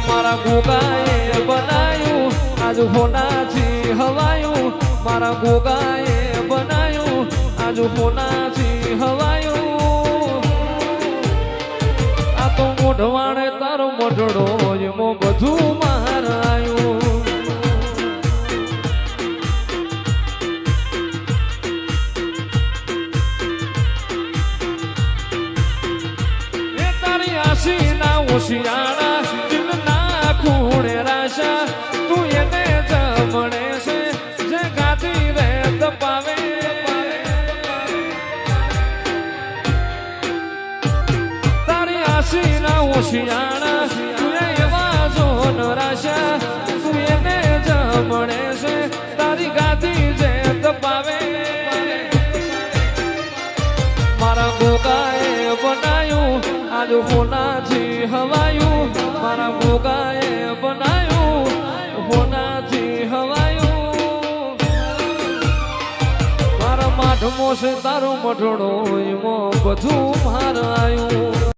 મારા ગોગાએ બનાયું આજ ફોનાથી હવાયું મારા ગોગાએ બનાયું આજ ફોનાથી હવાયું આ તો મોઢવાણે તારો મોઢડો એમાં બધું મારાયું એ તારી આશીના ઉશિયાળા દિલના ખૂણે રાશા તું એને જમણે છે જે ગાતી રે તપાવે તારી આશીના ઉશિયાળા તું એવા જોન રાશા તું એને જમણે છે તારી ગાતી જે તપાવે મારા ગોગાએ બનાયું આજ ફોનાથી હવાયું મારા ગોગાએ બનાયું ફોનાથી હવાયું મારા માઠમો છે તારો મઢડો એમાં બધું મારાયું